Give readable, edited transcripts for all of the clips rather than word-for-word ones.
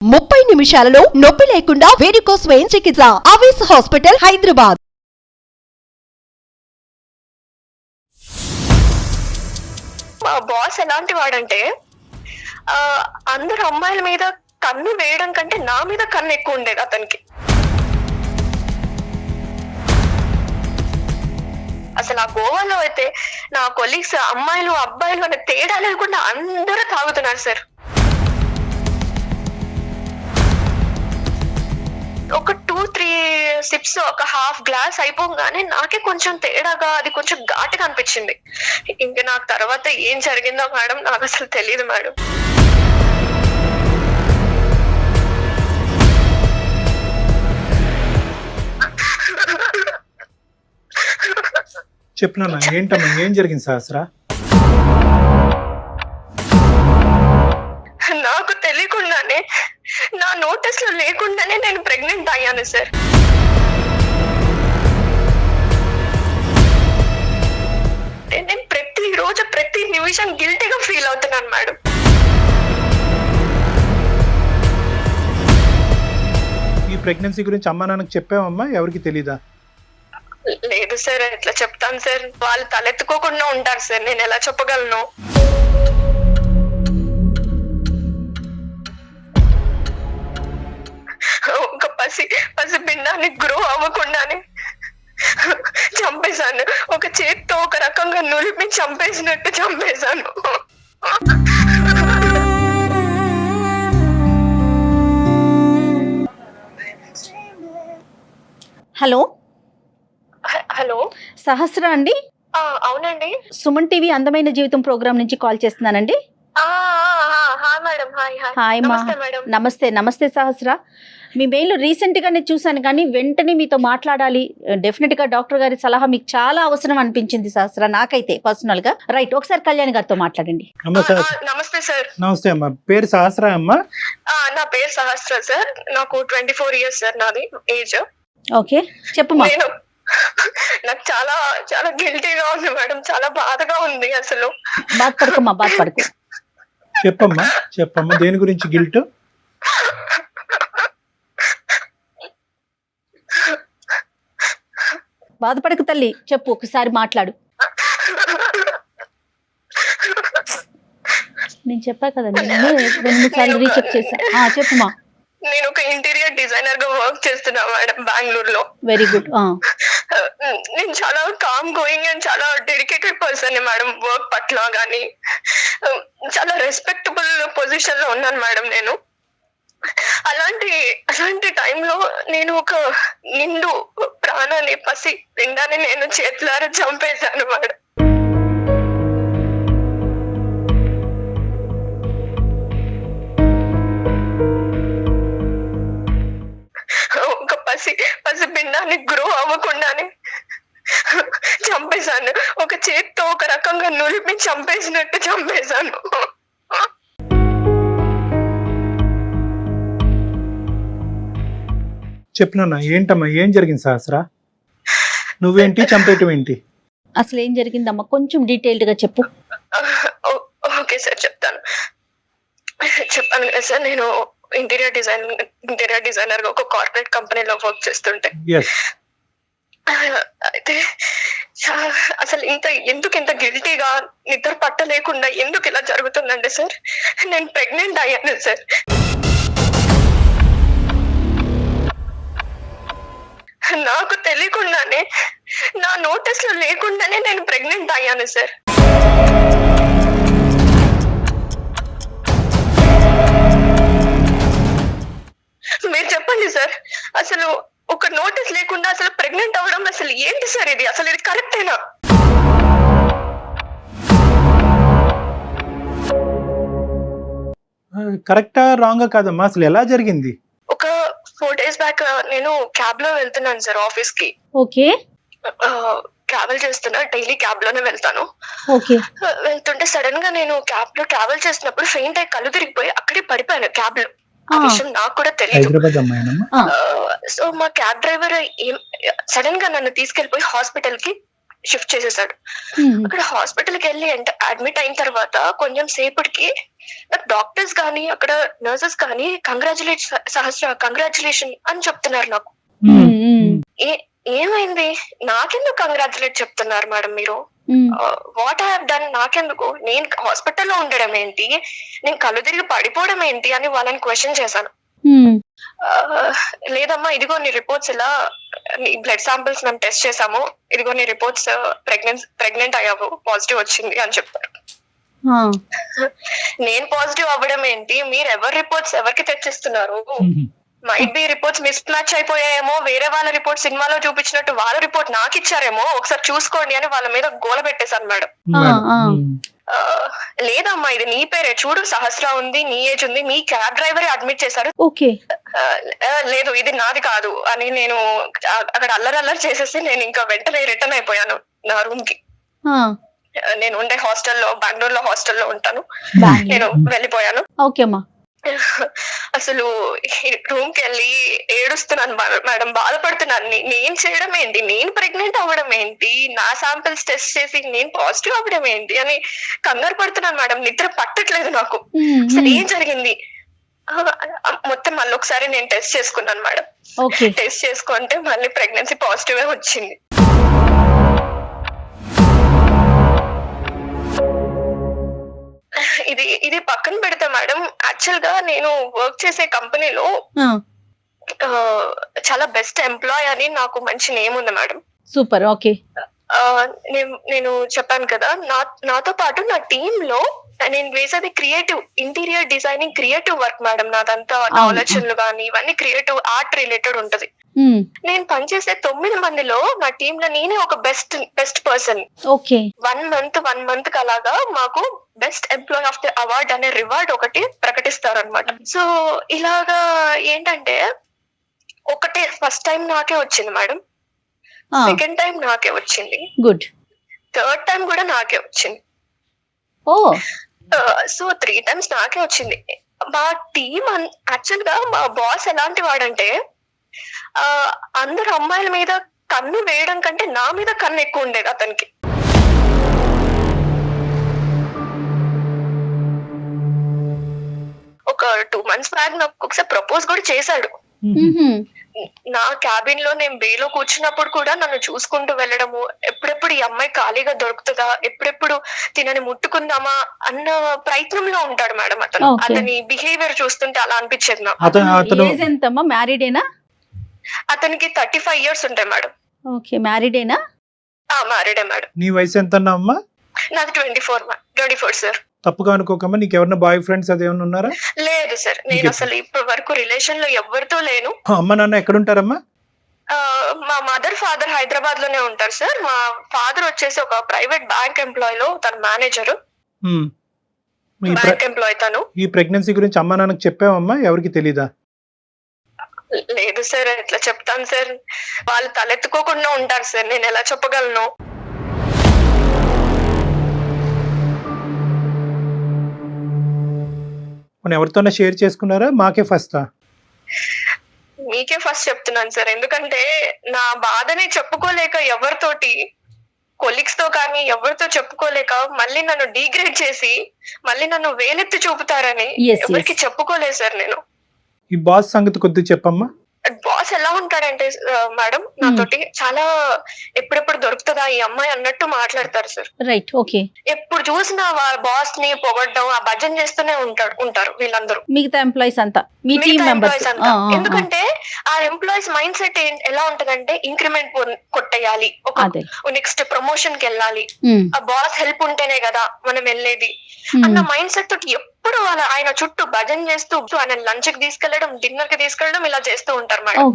30 నిమిషాలలో నొప్పి లేకుండా వేడికోస్ స్వయం చికిత్స. ఆవేశ హాస్పిటల్, హైదరాబాద్. మా బాస్ ఎలాంటి వాడంటే అందరు అమ్మాయిల మీద కన్ను వేయడం కంటే నా మీద కన్ను ఎక్కువ ఉండేది అతనికి. అసలు ఆ గోవాలో అయితే నా కొలీగ్స్ అమ్మాయిలు అబ్బాయిలు అనే తేడా లేకుండా అందరూ తాగుతున్నారు సార్. ఒక 2-3 సిప్స్, ఒక హాఫ్ గ్లాస్ అయిపోగానే నాకే కొంచెం తేడాగా, అది కొంచెం ఘాటుగా అనిపించింది. ఇంకా నాకు తర్వాత ఏం జరిగిందో మేడం నాకు అసలు తెలియదు మేడం. చెప్పినా ఏంటమ్మా, ఏం జరిగింది సహస్రా? నాకు తెలియకుండానే, నా నోటీస్ లో లేకుండానే నేను ప్రెగ్నెంట్ అయ్యాను సార్. నేను ప్రతిరోజు ప్రతి నిమిషం గిల్టీగా ఫీల్ అవుతున్నాను మేడం. ఈ ప్రెగ్నెన్సీ గురించి అమ్మా నాన్నకి చెప్పావమ్మా? ఎవరికి తెలీదా? లేదు సార్, ఎట్లా చెప్తాను సార్, వాళ్ళు తలెత్తుకోకుండా ఉంటారు సార్, నేను ఎలా చెప్పగలను? ఒక పసి పిండాన్ని గ్రో అవ్వకుండానే చంపేశాను. ఒక చేత్తో ఒక రకంగా నులిపి చంపేసినట్టు చంపేశాను. హలో హలో, సహస్ర అండి? అవునండి. సుమన్ టీవీ అందమైన జీవితం ప్రోగ్రామ్ నుంచి కాల్ చేస్తున్నానండి. Hi madam. హాయ్ మా, నమస్తే. నమస్తే సహస్ర. మీ మెయిల్ రీసెంట్గానే చూశాను, కానీ వెంటనే మీతో మాట్లాడాలి. డెఫినెట్గా డాక్టర్ గారి సలహా మీకు చాలా అవసరం అనిపించింది సహస్ర, నాకైతే పర్సనల్గా. రైట్, ఒకసారి కళ్యాణ్ గారితో మాట్లాడండి. నమస్తే సార్. నమస్తే అమ్మా, పేరు సహస్ర అమ్మా? నా పేరు సహస్ర సార్, నాకు 24 ఇయర్స్ సార్ నాది ఏజ్. ఓకే, చెప్పమ్మా. నాకు చాలా చాలా గిల్టీగా ఉంది మేడం, చాలా బాధగా ఉంది అసలు. బాధపడకమ్మా, బాధపడకు. చెప్పమ్మా దేని గురించి గిల్ట్? బాధపడకు తల్లి, చెప్పు, ఒకసారి మాట్లాడు. నేను చెప్పా కదండి, నేను 2-3 సార్లు రీచెక్ చేశా. చెప్పుమా. నేను ఒక ఇంటీరియర్ డిజైనర్ గా వర్క్ చేస్తున్నా మేడం, బెంగళూరులో. Very good. నేను చాలా కామ్ గోయింగ్ అండ్ చాలా డెడికేటెడ్ పర్సన్ మేడం. వర్క్ పట్ల గానీ చాలా రెస్పెక్టబుల్ పొజిషన్ లో ఉన్నాను మేడం నేను. అలాంటి టైంలో నేను ఒక నిండు ప్రాణాన్ని, పసి పిండాన్ని నేను చేతులారా చంపేశాను మేడం. ఒక పసి పిండాన్ని గ్రో అవ్వకుండానే చంపేశాను. ఒక చేత్తో ఒక రకంగా నులిపి చంపేసినట్టు చంపేశాను. చెప్పినా ఏంటమ్మా, ఏం జరిగింది సహస్రా? నువ్వేంటి, చంపేయటం ఏంటి? అసలు ఏం జరిగిందమ్మా, కొంచెం డీటెయిల్డ్ గా చెప్పు. ఓకే సార్, చెప్తాను కదా సార్. నేను ఇంటీరియర్ డిజైనర్ గా ఒక కార్పొరేట్ కంపెనీలో వర్క్ చేస్తుంటే, అయితే అసలు ఎందుకు ఇంత గిల్టీగా, నిద్ర పట్టలేకుండా ఎందుకు ఇలా జరుగుతుందంటే సార్, నేను ప్రెగ్నెంట్ అయ్యాను సార్. నాకు తెలియకుండానే, నా నోటీస్ లో లేకుండానే నేను ప్రెగ్నెంట్ అయ్యాను సార్. మీరు చెప్పండి సార్, అసలు ఒక నోటీస్ లేకుండా అసలు ప్రెగ్నెంట్ అవ్వడం అసలు ఏంటి సార్? ఇది కరెక్టేనా? కరెక్టా రాంగా కాదమ్మా, అసలు ఎలా జరిగింది? ఒక 4 days బ్యాక్ నేను క్యాబ్ లో వెళ్తున్నాను సార్ ఆఫీస్ కి. ఓకే. ట్రావెల్ చేస్తున్నా, డైలీ క్యాబ్ లోనే వెళ్తాను. ఓకే. వెళ్తుంటే సడన్ గా నేను క్యాబ్ లో ట్రావెల్ చేసినప్పుడు ఫెయింట్ అయ్యి కళ్ళు తిరిగిపోయి అక్కడే పడిపోయాను క్యాబ్ లో. ఆ విషయం నాకు కూడా తెలియదు. సో మా క్యాబ్ డ్రైవర్ సడన్ గా నన్ను తీసుకెళ్లిపోయి హాస్పిటల్ కి షిఫ్ట్ చేసేసాడు. అక్కడ హాస్పిటల్కి వెళ్ళి అడ్మిట్ అయిన తర్వాత కొంచెం సేపటికి నాకు డాక్టర్స్ కానీ అక్కడ నర్సెస్ కానీ కంగ్రాచులేషన్ అని చెప్తున్నారు నాకు. ఏమైంది, నాకెందుకు కంగ్రాచులేట్ చెప్తున్నారు మేడం మీరు? What I have done? నాకెందుకు? నేను హాస్పిటల్లో ఉండడం ఏంటి, నేను కళ్ళు తిరిగి పడిపోవడం ఏంటి అని వాళ్ళని క్వశ్చన్ చేశాను. లేదమ్మా, ఇదిగో నీ రిపోర్ట్స్, ఇలా నీ బ్లడ్ శాంపిల్స్ మేము టెస్ట్ చేసాము, ఇదిగో నీ రిపోర్ట్స్, ప్రెగ్నెంట్ అయ్యావు, పాజిటివ్ వచ్చింది అని చెప్పారు. నేను పాజిటివ్ అవ్వడం ఏంటి, మీరు ఎవరి రిపోర్ట్స్ ఎవరికి తెచ్చిస్తున్నారు? Might be reports mismatch అయిపోయాయేమో, వేరే వాళ్ళ రిపోర్ట్ సినిమాలో చూపించినట్టు వాళ్ళ రిపోర్ట్ నాకు ఇచ్చారేమో, ఒకసారి చూసుకోండి అని వాళ్ళ మీద గోల పెట్టేశాను మేడం. లేదమ్మా, ఇది నీ పేరే, చూడు సహస్ర ఉంది, నీ ఏజ్ ఉంది, మీ క్యాబ్ డ్రైవరే అడ్మిట్ చేశారు. లేదు ఇది నాది కాదు అని నేను అక్కడ అల్లరి చేసేసి నేను ఇంకా వెంటనే రిటర్న్ అయిపోయాను నా రూమ్ కి. నేను ఉండే హాస్టల్లో, బెంగళూరులో హాస్టల్లో ఉంటాను, నేను వెళ్ళిపోయాను. అసలు రూమ్ కి వెళ్ళి ఏడుస్తున్నాను మేడం, బాధపడుతున్నాను. నేను చేయడం ఏంటి, నేను ప్రెగ్నెంట్ అవ్వడం ఏంటి, నా శాంపిల్స్ టెస్ట్ చేసి నేను పాజిటివ్ అవ్వడం ఏంటి అని కంగారు పడుతున్నాను మేడం. నిద్ర పట్టట్లేదు నాకు. అసలు ఏం జరిగింది మొత్తం మళ్ళీ ఒకసారి నేను టెస్ట్ చేసుకున్నాను మేడం. టెస్ట్ చేసుకుంటే మళ్ళీ ప్రెగ్నెన్సీ పాజిటివ్ వచ్చింది. ఇది పక్కన పెడతా మేడం, యాక్చువల్ గా నేను వర్క్ చేసే కంపెనీలో చాలా బెస్ట్ ఎంప్లాయ్ అని నాకు మంచి నేమ్ ఉంది మేడం. సూపర్. ఓకే. నేను చెప్పాను కదా, నాతో పాటు నా టీమ్ లో నేను వేసేది creative, interior designing creative work madam. నాదంతా ఆలోచనలు కానీ ఇవన్నీ క్రియేటివ్ ఆర్ట్ రిలేటెడ్ ఉంటది. నేను పనిచేసే 9 మందిలో నా టీమ్ లో నేనే ఒక బెస్ట్ పర్సన్. 1 మంత్ అలాగా మాకు best employee of the award అనే రివార్డ్ ఒకటి ప్రకటిస్తారు అనమాట. సో ఇలాగా ఏంటంటే ఒకటే ఫస్ట్ టైం నాకే వచ్చింది మేడం, సెకండ్ టైం నాకే వచ్చింది, గుడ్, థర్డ్ టైం కూడా నాకే వచ్చింది. సో 3 times నాకే వచ్చింది. మా టీం యాక్చువల్ గా మా బాస్ ఎలాంటి వాడంటే అందరు అమ్మాయిల మీద కన్ను వేయడం కంటే నా మీద కన్ను ఎక్కువ ఉండేది అతనికి. ఒక 2 months బ్యాక్ నాకు ఒకసారి ప్రపోజ్ కూడా చేశాడు. నా క్యాబిన్ లో నేను బేలో కూర్చున్నప్పుడు కూడా నన్ను చూసుకుంటూ వెళ్ళడము, ఎప్పుడెప్పుడు ఈ అమ్మాయి ఖాళీగా దొరుకుతుందా, ఎప్పుడెప్పుడు తినని ముట్టుకుందామా అన్న ప్రయత్నంలో ఉంటాడు మేడం అతను. అతని బిహేవియర్ చూస్తుంటే అలా అనిపించేది నాకు. అతనికి 35 years ఉంటాయి మేడం. మ్యారీడేనా? మ్యారీడే మేడం. నీ వయసు ఎంత అమ్మా? నాకు 24 సార్. తప్పుగా అనుకోకమ్మా, నీకు ఎవరైనా బాయ్ ఫ్రెండ్స్ అదేమన్నా ఉన్నారా? లేదు సార్, నేను అసలు ఇప్పటి వరకు రిలేషన్ లో ఎవరితో లేను. అమ్మ నాన్న ఎక్కడ ఉంటారమ్మా? మా మదర్ ఫాదర్ హైదరాబాద్ లోనే ఉంటారు సార్. మా ఫాదర్ వచ్చేసి ఒక ప్రైవేట్ బ్యాంక్ ఎంప్లాయ్ లో తన మేనేజర్, బ్యాంక్ ఎంప్లాయ్ తను. ఈ ప్రెగ్నెన్సీ గురించి అమ్మ నాన్నకి చెప్పావమ్మా? ఎవరికి తెలీదా? లేదు సార్, ఎట్లా చెప్తాను సార్, వాళ్ళు తలెత్తుకోకుండా ఉంటారు సార్, నేను ఎలా చెప్పగలను? ఎవరితోనే షేర్ చేసుకున్నారా? మాకే ఫస్టా? మీకే ఫస్ట్ చెప్తున్నాను సార్, ఎందుకంటే నా బాధని చెప్పుకోలేక ఎవరితోటి, కొలీగ్స్ తో కానీ ఎవరితో చెప్పుకోలేక మళ్ళీ నన్ను డిగ్రేడ్ చేసి మళ్ళీ నన్ను వేలెత్తి చూపుతారని ఎవరికి చెప్పుకోలేదు సార్ నేను. ఈ బాస్ సంగతి కొద్దిగా చెప్పమ్మా. బాస్ ఎలా ఉంటాడంటే మేడం, నాతోటి చాలా ఎప్పుడెప్పుడు దొరుకుతుందా ఈ అమ్మాయి అన్నట్టు మాట్లాడతారు సార్. రైట్. ఓకే. ఎప్పుడు చూసినా బాస్ ని పొగడ్డం, ఆ భజన చేస్తూనే ఉంటారు వీళ్ళందరూ, మిగతా ఎంప్లాయీస్ అంతా, మీ టీమ్ మెంబర్స్ అంతా. ఎందుకంటే ఆ ఎంప్లాయీస్ మైండ్ సెట్ ఎలా ఉంటదంటే ఇంక్రిమెంట్ కొట్టేయాలి, ఒక నెక్స్ట్ ప్రమోషన్ కి వెళ్ళాలి, ఆ బాస్ హెల్ప్ ఉంటేనే కదా మనం వెళ్ళేది అన్న మైండ్ సెట్ తోటి ఎప్పుడు ఆయన చుట్టూ భజన చేస్తూ ఆయన లంచ్ కి తీసుకెళ్లడం, డిన్నర్ కి తీసుకెళ్లడం ఇలా చేస్తూ ఉంటారు మేడం.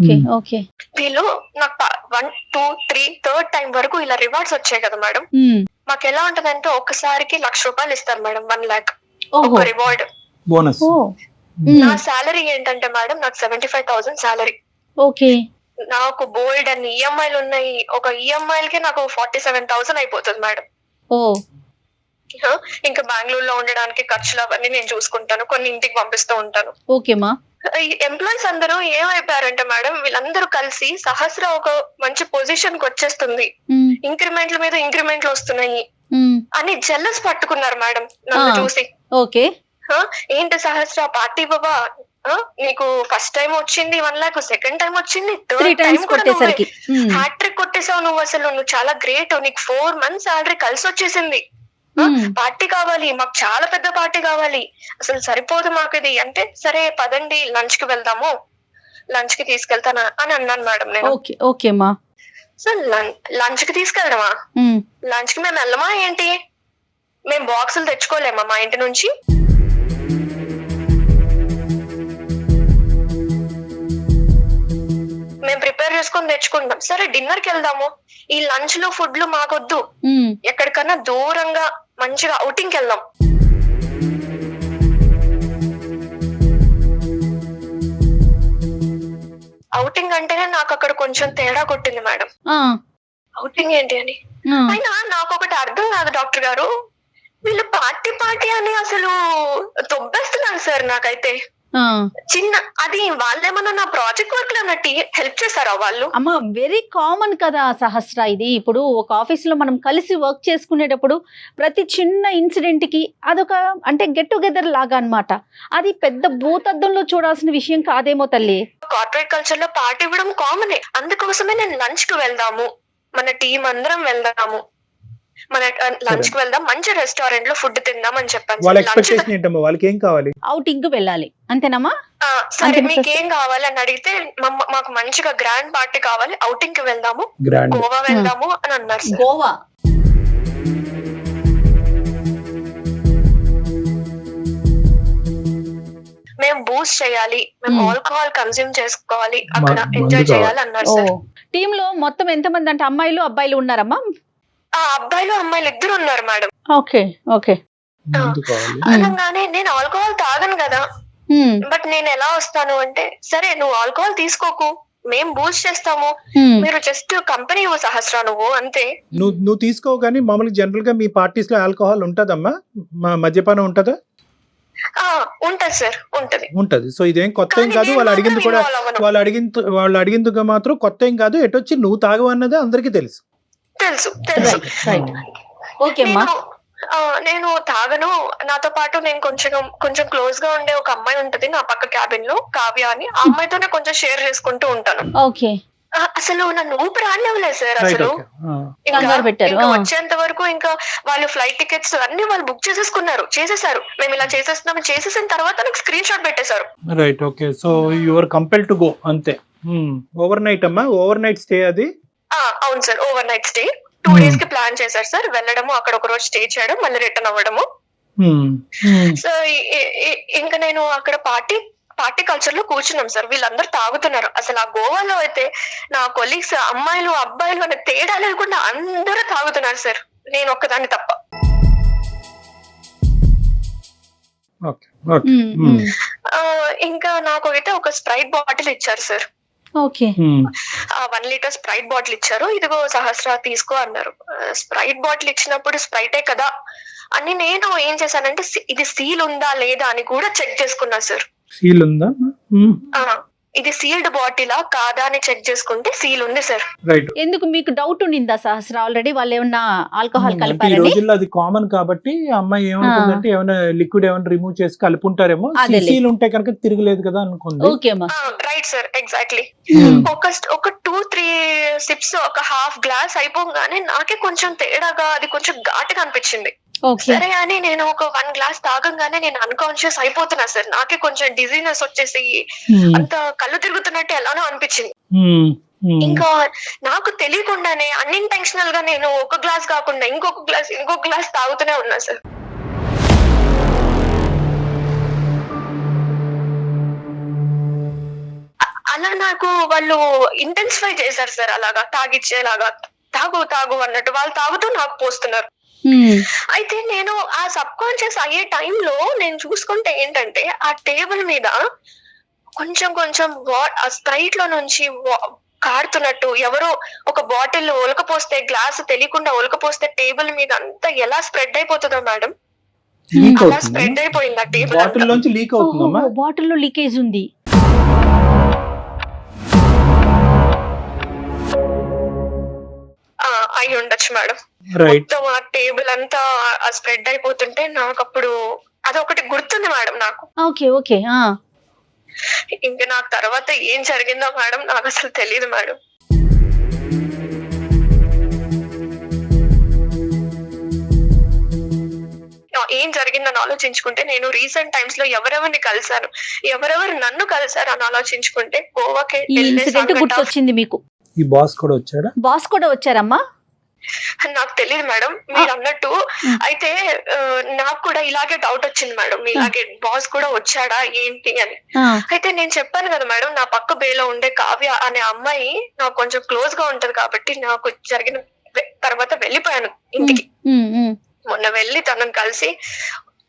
వీళ్ళు నాకు 1, 2, 3 థర్డ్ టైం వరకు ఇలా రివార్డ్స్ వచ్చాయి కదా మేడం. మాకు ఎలా ఉంటదంటే ఒక్కసారికి ₹1,00,000 ఇస్తారు మేడం, 1 lakh ఒక రివార్డ్ బోనస్. నా శాలరీ ఏంటంటే మేడం, నాకు 75,000 శాలరీ. నాకు బోల్డ్ అన్ని ఈఎంఐలు ఉన్నాయి. ఒక ఈఎంఐలకి నాకు 47,000 అయిపోతుంది మేడం. ఇంకా బెంగళూరులో ఉండడానికి ఖర్చులు అవన్నీ నేను చూసుకుంటాను, కొన్ని ఇంటికి పంపిస్తూ ఉంటాను. ఎంప్లాయీస్ అందరూ ఏమైపోయారంటే మేడం, వీళ్ళందరూ కలిసి సహస్ర ఒక మంచి పొజిషన్ కి వచ్చేస్తుంది, ఇంక్రిమెంట్ల మీద ఇంక్రిమెంట్లు వస్తున్నాయి అని జెల్లస్ పట్టుకున్నారు మేడం నన్ను చూసి. ఓకే, ఏంటి సహస్ర పార్టీ బాబా, నీకు ఫస్ట్ టైం వచ్చింది 1 lakh, సెకండ్ టైం వచ్చింది, థర్డ్ టైం కొట్టేసరికి హ్యాట్రిక్ కొట్టేసావు నువ్వు, అసలు నువ్వు చాలా గ్రేట్, నీకు 4 months సాలరీ కలిసి వచ్చేసింది, పార్టీ కావాలి మాకు, చాలా పెద్ద పార్టీ కావాలి, అసలు సరిపోదు మాకు ఇది అంటే, సరే పదండి లంచ్ కి వెళ్దాము, లంచ్ కి తీసుకెళ్తానా అని అన్నాను మేడం నేను. ఓకేమా, సార్ లంచ్ కి తీసుకెళ్దామా, లంచ్ కి మేము వెళ్ళమా ఏంటి, మేము బాక్సులు తెచ్చుకోలేమా మా ఇంటి నుంచి, మేము ప్రిపేర్ చేసుకొని తెచ్చుకుంటాం, సరే డిన్నర్ కి వెళ్దాము, ఈ లంచ్ లో ఫుడ్లు మాకొద్దు, ఎక్కడికన్నా దూరంగా మంచిగా అవుటింగ్ కి వెళ్దాం. అవుటింగ్ అంటేనే నాకు అక్కడ కొంచెం తేడా కొట్టింది మేడం, అవుటింగ్ ఏంటి అని. అయినా నాకు ఒకటి అర్థం కాదు డాక్టర్ గారు, వీళ్ళు పార్టీ పార్టీ అని అసలు తొబ్బేస్తున్నారు సార్ నాకైతే. చిన్న అది వాళ్ళేమన్నా నా ప్రాజెక్ట్ వర్క్ లో అన్నట్టు హెల్ప్ చేశారా వాళ్ళు? అమ్మ వెరీ కామన్ కదా సహస్ర, ఇది ఇప్పుడు ఒక ఆఫీస్ లో మనం కలిసి వర్క్ చేసుకునేటప్పుడు ప్రతి చిన్న ఇన్సిడెంట్ కి అదొక అంటే గెట్ టుగెదర్ లాగా అన్నమాట, అది పెద్ద భూతద్దంలో చూడాల్సిన విషయం కాదేమో తల్లి. కార్పొరేట్ కల్చర్ లో పార్టీ ఇవ్వడం కామనే, అందుకోసమే నేను లంచ్ కి వెళ్దాము, మన టీం అందరం వెళ్దాము, మన లంచ్ కి వెళ్దాం, మంచి రెస్టారెంట్ లో ఫుడ్ తిందాం అని చెప్పాను. వాళ్ళ ఎక్స్పెక్టేషన్ ఏంటమ్మా, వాళ్ళకి ఏం కావాలి? అవుటింగ్ కి వెళ్ళాలి అంతేనమ్మా. సరే మీకు ఏం కావాలి అని అడిగితే మాకు మంచిగా గ్రాండ్ పార్టీ కావాలి, అవుటింగ్ కి వెళ్దాము, గోవా వెళ్దాము అని అన్నారు. గోవా మేము బూస్ట్ చేయాలి, మేము ఆల్కహాల్ కన్స్యూమ్ చేసుకోవాలి, అక్కడ ఎంజాయ్ చేయాలి అన్నారు సార్. టీమ్ లో మొత్తం ఎంతమంది అంటే అమ్మాయిలు అబ్బాయిలు ఉన్నారమ్మా? అబ్బాయిలు అమ్మాయిలు ఇద్దరు ఉన్నారు మేడం. ఓకే ఓకే, అనగానే నేను ఆల్కహాల్ తాగను కదా, బట్ నేను ఎలా వస్తాను అంటే, సరే నువ్వు ఆల్కహాల్ తీసుకోకు, మేము బూస్ట్ చేస్తాము, మీరు జస్ట్ కంపెనీ సహస్ర నువ్వు అంతే. నువ్వు తీసుకోవు కానీ మామూలుగా జనరల్ గా మీ పార్టీస్ లో ఆల్కహాల్ ఉంటదమ్మా, మద్యపానం ఉంటదా? ఉంటది సార్, ఉంటది. సో ఇదేం కొత్త ఏం కాదు, వాళ్ళు అడిగింది కూడా వాళ్ళు అడిగింది మాత్రం కొత్త ఏం కాదు, ఎటొచ్చి నువ్వు తాగవన్నదే అందరికీ తెలుసు. నేను తాగను, నాతో పాటు నేను కొంచెం క్లోజ్ గా ఉండే ఒక అమ్మాయి ఉంటది నా పక్క క్యాబిన్ లో, కావ్య అని, ఆ అమ్మాయితోనే కొంచెం షేర్ చేసుకుంటూ ఉంటాను. అసలు నన్ను ఊపిరి ఆడలేవులేదు సార్, అసలు ఇంకా వచ్చేంత వరకు ఇంకా వాళ్ళు ఫ్లైట్ టికెట్స్ అన్ని వాళ్ళు బుక్ చేసేసారు, మేము ఇలా చేసేస్తున్నాం, చేసేసిన తర్వాత నాకు స్క్రీన్ షాట్ పెట్టేశారు. Right, okay. So you are compelled to go అంతే. ఓవర్ నైట్ అమ్మా, ఓవర్ నైట్ స్టే అది? అవును sir, overnight stay 2 days కి ప్లాన్ చేశారు సార్, వెళ్ళడము, అక్కడ ఒక రోజు స్టే చేయడం, మళ్ళీ రిటర్న్ అవ్వడము. సో ఇంకా నేను అక్కడ పార్టీ కల్చర్ లో కూర్చున్నాం సార్, వీళ్ళందరూ తాగుతున్నారు. అసలు ఆ గోవాలో అయితే నా కొలీగ్స్ అమ్మాయిలు అబ్బాయిలు అనే తేడా లేకుండా అందరూ తాగుతున్నారు సార్, నేను ఒక్కదాన్ని తప్ప. ఇంకా నాకు అయితే ఒక స్ప్రైట్ బాటిల్ ఇచ్చారు సార్, 1 liter స్ప్రైట్ బాటిల్ ఇచ్చారు, ఇదిగో సహస్ర తీసుకో అన్నారు. స్ప్రైట్ బాటిల్ ఇచ్చినప్పుడు స్ప్రైటే కదా అని నేను ఏం చేశానంటే, ఇది సీల్ ఉందా లేదా అని కూడా చెక్ చేసుకున్నా సార్. సీల్ ఉందా? ఇది సీల్డ్ బాటిలా కాదా అని చెక్ చేసుకుంటే సీల్ ఉంది సార్. ఎందుకు మీకు డౌట్ ఉండిందా సహస్ర, ఆల్రెడీ వాళ్ళు ఏమన్నా ఆల్కహాల్ ఈ కలిపారని? రోజుల్లో అది కామన్ కాబట్టి అమ్మాయి ఏమనుకుందంటే ఏమైనా లిక్విడ్ ఏమైనా రిమూవ్ చేసి కలుపుంటారేమో, సీల్ ఉంటే కనుక తిరగలేదు కదా అనుకుంది. Right sir, exactly. ఒక 2-3 సిప్స్, ఒక హాఫ్ గ్లాస్ అయిపోగానే నాకే కొంచెం తేడాగా, అది కొంచెం ఘాటుగా అనిపించింది. సరే అని నేను ఒక 1 glass తాగంగానే నేను అన్కాన్షియస్ అయిపోతున్నా సార్, నాకే కొంచెం డిజీనెస్ వచ్చేసి అంత కళ్ళు తిరుగుతున్నట్టు ఎలానో అనిపించింది. ఇంకా నాకు తెలియకుండానే అన్ఇంటెన్షనల్ గా నేను ఒక గ్లాస్ కాకుండా ఇంకొక గ్లాస్ తాగుతూనే ఉన్నా సార్. అలా నాకు వాళ్ళు ఇంటెన్సిఫై చేశారు సార్, అలాగా తాగిచ్చేలాగా, తాగు అన్నట్టు వాళ్ళు తాగుతూ నాకు పోస్తున్నారు. అయితే నేను ఆ సబ్ కాన్షియస్ అయ్యే టైంలో నేను చూసుకుంటే ఏంటంటే, ఆ టేబుల్ మీద కొంచెం స్ప్రైట్ లో నుంచి కారుతున్నట్టు, ఎవరో ఒక బాటిల్ ఒలకపోస్తే, గ్లాస్ తెలియకుండా ఒలకపోస్తే టేబుల్ మీద అంతా ఎలా స్ప్రెడ్ అయిపోతుందో మేడం, అలా స్ప్రెడ్ అయిపోయింది ఆ టేబుల్. బాటిల్ లో లీకేజ్ ఉంది. ఉండొచ్చు మేడం. రైట్. మొత్తం ఆ టేబుల్ అంతా స్ప్రెడ్ అయిపోతుంటే నాకు అప్పుడు అదొకటి గుర్తుంది మేడం నాకు. Okay okay. ఇంకా నాకు తర్వాత ఏం జరిగిందో మేడం నాకు అసలు తెలియదు మేడం. ఏం జరిగిందని ఆలోచించుకుంటే నేను రీసెంట్ టైమ్స్ లో ఎవరెవరిని కలిసాను, ఎవరెవరు నన్ను కలిసారు అని ఆలోచించుకుంటే గోవాకి ఈ ఇన్సిడెంట్ గుర్తొచ్చింది మీకు. ఈ బాస్ కూడా వచ్చాడా? బాస్ కూడా వచ్చారమ్మా? నాకు తెలియదు మేడం మీరు అన్నట్టు. అయితే నాకు కూడా ఇలాగే డౌట్ వచ్చింది మేడం, ఇలాగే బాస్ కూడా వచ్చాడా ఏంటి అని. అయితే నేను చెప్పాను కదా మేడం, నా పక్క బేలో ఉండే కావ్య అనే అమ్మాయి నాకు కొంచెం క్లోజ్ గా ఉంటది కాబట్టి నాకు జరిగిన తర్వాత వెళ్ళిపోయాను ఇంటికి. మొన్న వెళ్ళి తనని కలిసి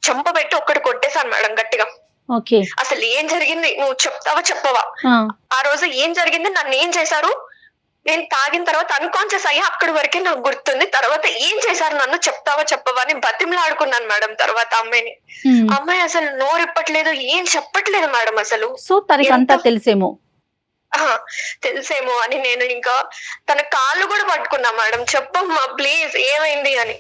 చెంపబెట్టి ఒక్కటి కొట్టేశాను మేడం గట్టిగా. అసలు ఏం జరిగింది నువ్వు చెప్తావా చెప్పవా, ఆ రోజు ఏం జరిగింది, నన్ను ఏం చేశారు, నేను తాగిన తర్వాత అన్కాన్షియస్ అయ్యా అక్కడి వరకే నాకు గుర్తుంది, తర్వాత ఏం చేశారు నన్ను చెప్తావా చెప్పవా అని బతిమలాడుకున్నాను మేడం. తర్వాత అమ్మాయి అసలు నోరిప్పట్లేదు, ఏం చెప్పట్లేదు మేడం అసలు. సో తనకంతా తెలిసేమో అని నేను ఇంకా తన కాళ్ళు కూడా పట్టుకున్నా మేడం, చెప్పమ్మా ప్లీజ్ ఏమైంది అని.